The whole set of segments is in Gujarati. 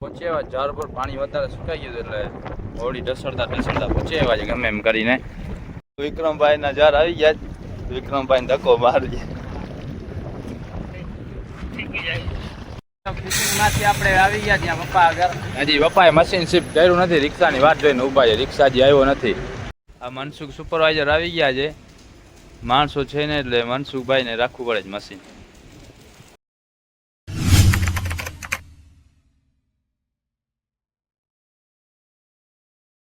પહોંચ્યા ઝાડ પર પાણી વધારે સુકાઈ ગયું એટલે હોળી ઢસડતા પહોંચ્યા છે ગમે એમ કરીને. વિક્રમભાઈ ના ઝાડ આવી ગયા. વિક્રમભાઈ ધક્કો મારી આપણે આવી ગયા ત્યાં પપ્પા આગળ. હજી પપ્પાએ મશીન શિફ્ટ કર્યું નથી. રિક્ષાની વાટ જોઈને ઉભા છે. રિક્ષા હજી આવ્યો નથી. આ મનસુખ સુપરવાઇઝર આવી ગયા છે. માણસો છે ને એટલે મનસુખભાઈને રાખવું પડે છે મશીન.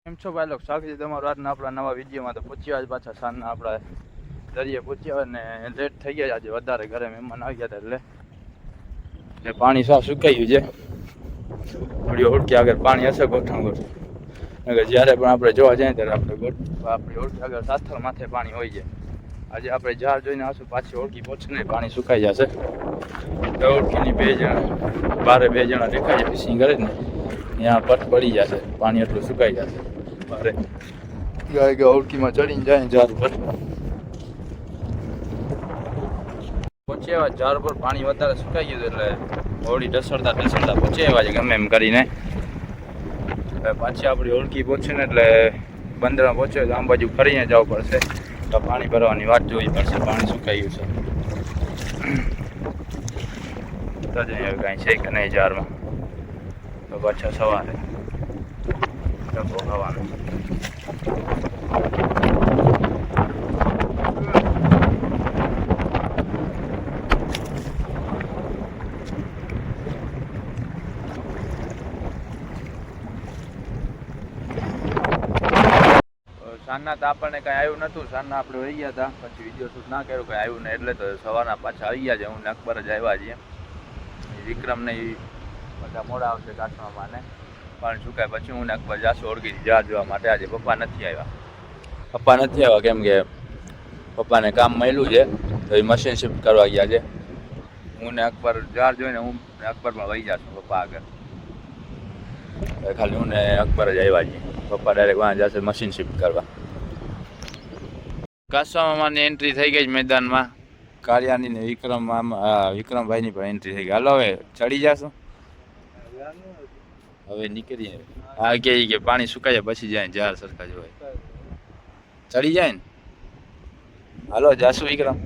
કેમ છો ભાઈ લોકો? સ્વાગત છે તમારું આજના આપણા નવા વિડીયોમાં. તો પહોંચ્યા જ પાછા સાંજના આપણા દરિયે પહોંચ્યા અને લેટ થઈ ગયા આજે વધારે. ઘરે મહેમાન આવી ગયા હતા એટલે પાણી સાફ સુકાઈ ગયું છે. થોડી ઓળખી આગળ પાણી હશે ગોઠણ ગોઠણ. જ્યારે પણ આપણે જોવા જઈએ ત્યારે આપણી ઓળખી આગળ સાથળ માથે પાણી હોય છે. આજે આપણે ઝાડ જોઈને આવશું પાછી ઓળખી પહોંચે ને પાણી સુકાઈ જશે. ઓળખીની બે જણા બારે બે જણા દેખાય છે ફિશિંગ કરે ને ત્યાં પટ પડી જશે. પાણી એટલું સુકાઈ જશે બારે. ગાય ઓળખીમાં ચડીને જાય ઝાડ પર. પહોંચ્યા ઝાડ પર પાણી વધારે સુકાઈ ગયું એટલે હોળી ઢસડતા પહોંચ્યા છે ગમે એમ કરીને. પાછી આપણી ઓળખી પહોંચે ને એટલે બંદરમાં પહોંચ્યો તો આમ બાજુ ફરીને જવું પડશે. તો પાણી ભરવાની વાત જોવી પડશે. પાણી સુકાઈ ગયું છે તો જ કાંઈ છે કે નહીં ઝાડમાં. તો પાછા સવારે ડબ્બો ખાવાનો. સાંજના તો આપણને કાંઈ આવ્યું નહોતું. સાંજના આપણે વહી ગયા હતા. પછી વિડીયો શૂટ ના કર્યું કાંઈ આવ્યું નહીં એટલે તો સવારના પાછા આવી ગયા છે. હું ને અકબર જ આવ્યા છીએ. વિક્રમને બધા મોડા આવશે કાઢવામાં ને પણ શું કાંઈ પછી હું ને અકબર જાશું ઓળખી ઝાડ જોવા માટે. આજે પપ્પા નથી આવ્યા કેમ કે પપ્પાને કામ મળ્યું છે તો એ મશીન શિફ્ટ કરવા ગયા છે. હું ને અકબર ઝાડ જોઈને હું ને અકબરમાં વહી જશું પપ્પા આગળ. ખાલી હું ને અકબર જ આવ્યા છીએ. પપ્પા ડાયરેક્ટ વાં જશે મશીન શિફ્ટ કરવા. કાસવામાં એન્ટ્રી થઈ ગઈ મેદાનમાં. કાળિયાની ને વિક્રમભાઈની પણ એન્ટ્રી થઈ ગઈ. હાલો હવે ચડી જશું. હવે નીકળીએ. હા કે પાણી સુકાય પછી જાય ઝાડ સરખા જોવાય ચડી જાય ને. હાલો જાશું વિક્રમ.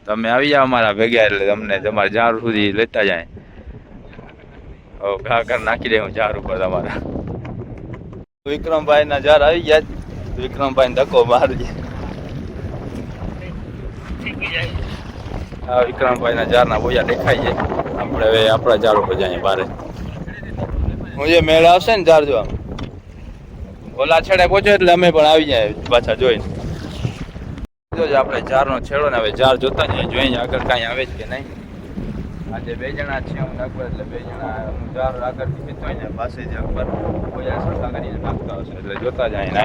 તમે આવી જાઓ અમારા ભેગા એટલે તમને તમારા ઝાડ સુધી લેતા જાય. ઘા કર નાખી દે હું ઝાડ ઉપર તમારા. વિક્રમભાઈ ના ઝાડ આવી ગયા. વિક્રમભાઈ ધક્કો મારજે. હા વિક્રમભાઈ ના ઝાડ ના બોયા દેખાય છે. આપણે હવે આપણા ઝાડ ઉપર જઈએ બારે. હું જે મેળ આવશે ને ઝાડ જોવા ઓલા છેડે પહોંચે એટલે અમે પણ આવી જાય પાછા જોઈને. જોજો આપણે ઝાડનો છેડો ને હવે ઝાડ જોતા જઈએ જોઈને આગળ કાંઈ આવે છે કે નહીં. આજે બે જણા છે હું અકબર એટલે બે જણા હું ઝાડ આગળથી પીતો હોય ને પાસે જ અકબર બોયા સરખા કરીને નાખતા હશે એટલે જોતા જાય ને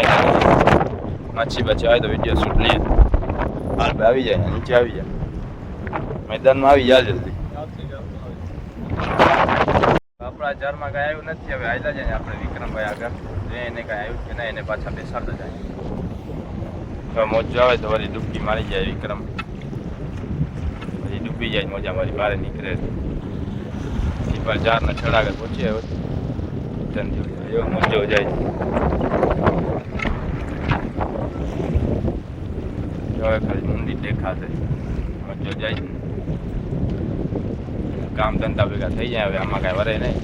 માછી પાછી આવે તો વિડીયો શૂટ લઈએ. હાલ ભાઈ આવી જાય નીચે આવી જાય મેદાનમાં આવી જાય જલ્દી. આપણા ઝાડમાં કાંઈ આવ્યું નથી. હવે આવેલા જાય આપણે વિક્રમભાઈ આગળ એને કાંઈ આવ્યું કે ના એને પાછા બેસાડતા જાય. મોજો આવે તો વળી ડૂબકી મારી જાય વિક્રમ. પછી ડૂબી જાય મોજા મારી બહાર નીકળે. એ પણ ઝાડના છેડા આગળ પહોંચી એવો મોજો જાય. હવે ખાલી ઊંડી દેખાશે મોજો જાય. કામ ધંધા ભેગા થઈ જાય. હવે આમાં કાંઈ વરે નહીં.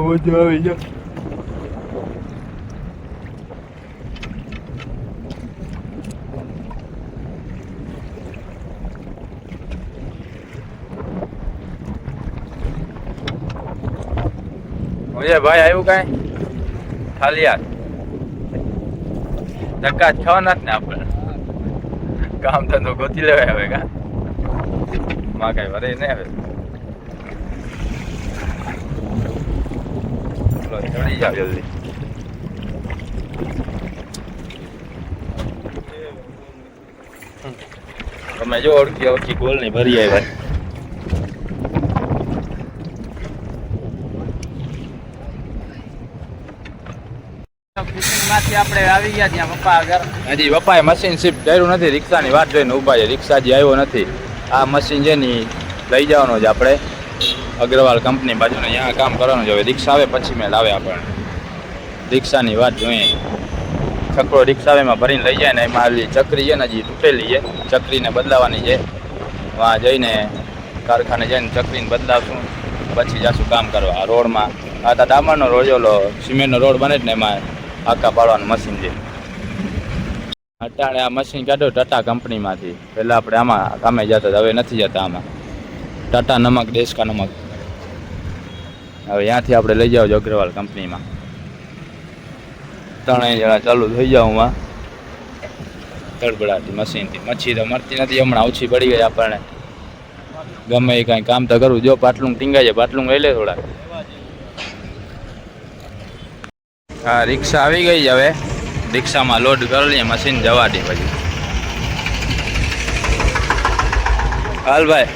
મજા આવી જાય. ભાઈ આવ્યું કાંઈ ખાલી યાર ધક્કા છ નથી ને આપણે કામ ધંધો ગોતી લેવાય હવે કા માં કાંઈ વરે નહીં. હવે ચડી જાવ જલ્દી. તમે જો ઓળખી ગોલ નહીં ભરી આવ્યા. માંથી આપણે આવી ગયા ત્યાં પપ્પા આગળ. હજી પપ્પાએ મશીન શિફ્ટ કર્યું નથી, રિક્ષાની વાત જોઈને ઊભા છે. રિક્ષા હજી આવ્યો નથી. આ મશીન છે ને લઈ જવાનું છે આપણે અગ્રવાલ કંપની બાજુને, ત્યાં કામ કરવાનું છે. હવે રિક્ષા આવે પછી મેળ આવે આપણને. રિક્ષાની વાત જોઈએ. છકડો રિક્ષા આવે એમાં ભરીને લઈ જાય ને, એમાં આવી ચકરી છે ને હજી તૂટેલી છે, ચકરીને બદલાવાની છે. વાં જઈને કારખાને જઈને ચકરીને બદલાવશું, પછી જશું કામ કરવા રોડમાં. આ તો ડામરનો રોડ, ઓલો સિમેન્ટનો રોડ બને જ ને એમાં આકા પાડવાનું મશીન છે. અટાણે આ મશીન કાઢ્યું ટાટા કંપનીમાંથી. પહેલાં આપણે આમાં કામે જતા હતા, હવે નથી જતા આમાં. ટાટા નમક, દેશ કા નમક. હવે ત્યાંથી આપણે લઈ જાવ અગ્રવાલ કંપનીમાં. 3 જણા ચાલુ થઈ જાઉં માં ગડબડાટી મશીનથી. મચ્છી તો મળતી નથી હમણાં, ઓછી પડી ગઈ આપણને. ગમે એ કાંઈ કામ તો કરવું. જો પાટલું ટીંગાય છે, પાટલું લઈ લે થોડા. હા રિક્ષા આવી ગઈ છે. હવે રિક્ષામાં લોડ કરી લઈએ, મશીન જવા દે પછી. હાલ ભાઈ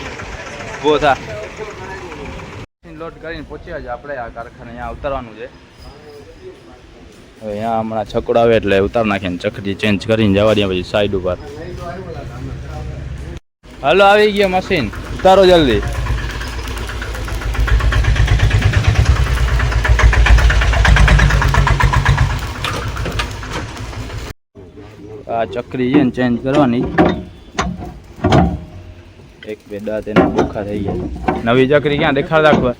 બહુ થા. મશીન લોડ કરીને પહોંચ્યા છે આપણે આ કારખાને. અહીંયા ઉતારવાનું છે. હવે અહીંયા હમણાં છકડો આવે એટલે ઉતાર નાખીને ચકડી ચેન્જ કરીને જવા દે પછી સાઈડ ઉપર. હાલો આવી ગયા મશીન, ઉતારો જલ્દી. આ ચકરી છે ને ચેન્જ કરવાની. 1-2 દાંત એને ડોખા થઈ ગયા. નવી ચકરી ક્યાં દેખાડ રાખવા?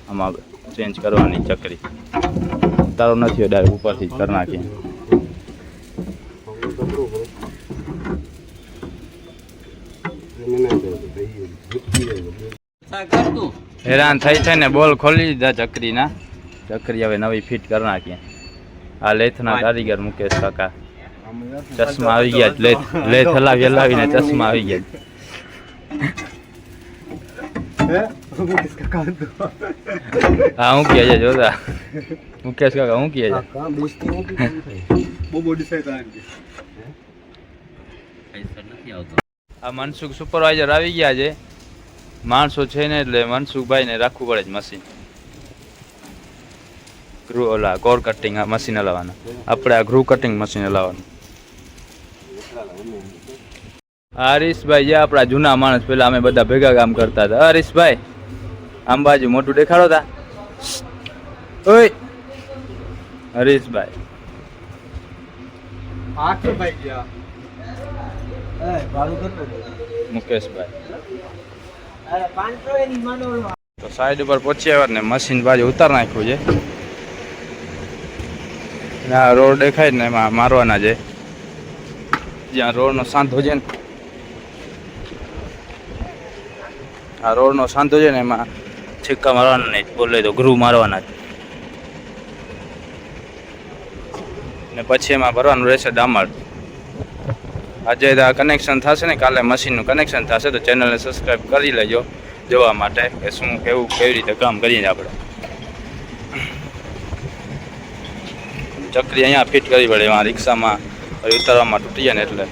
આમાં ચેન્જ કરવાની ચકરી. તારો નથી ડાયરેક્ટ ઉપરથી જ કરી નાખી. હેરાન થઈ છે ને, બોલ ખોલી દીધા ચકરીના. ચકરી હવે નવી ફિટ કરી નાખીએ. આ લેથના કારીગર મુકેશ કાકા. ચશ્મા આવી ગયા, લેથ હલાવીને ચશ્મા આવી ગયા. હા હું કહે છે જોતા મુકેશ કાકા, હું કહે છે. આ મનસુખ સુપરવાઇઝર આવી ગયા છે. માણસો છે ને એટલે મનસુખભાઈને રાખવું પડે છે મશીન. ગ્રુ ઓલા કોર કટિંગ મશીન હલાવવાનું, આપણે આ ગ્રુ કટિંગ મશીન હલાવવાનું. હરીશભાઈ જે આપણા જૂના માણસ, પેલા અમે બધા ભેગા કામ કરતા હતા. હરીશભાઈ આમ બાજુ મોટું દેખાડો તા. ઓય હરીશભાઈ. મુકેશભાઈ તો સાઈડ ઉપર પહોંચ્યા ને મશીન બાજુ ઉતાર નાખ્યું છે. આ રોડ દેખાય ને એમાં મારવાના છે. જ્યાં રોડનો સાંધો છે ને, આ રોડનો સાંધો છે ને એમાં છીક્કા મારવાના નહીં, બોલે તો ગ્રુ મારવાના છે. ને પછી એમાં ભરવાનું રહેશે ડામર. આજે કનેક્શન થશે ને, કાલે મશીનનું કનેક્શન થશે. તો ચેનલને સબસ્ક્રાઈબ કરી લેજો જોવા માટે કે શું કેવી રીતે કામ કરીએ આપણે. ચકરી અહીંયા ફિટ કરવી પડે, એમાં રિક્ષામાં ઉતારવામાં તૂટી જાય ને એટલે.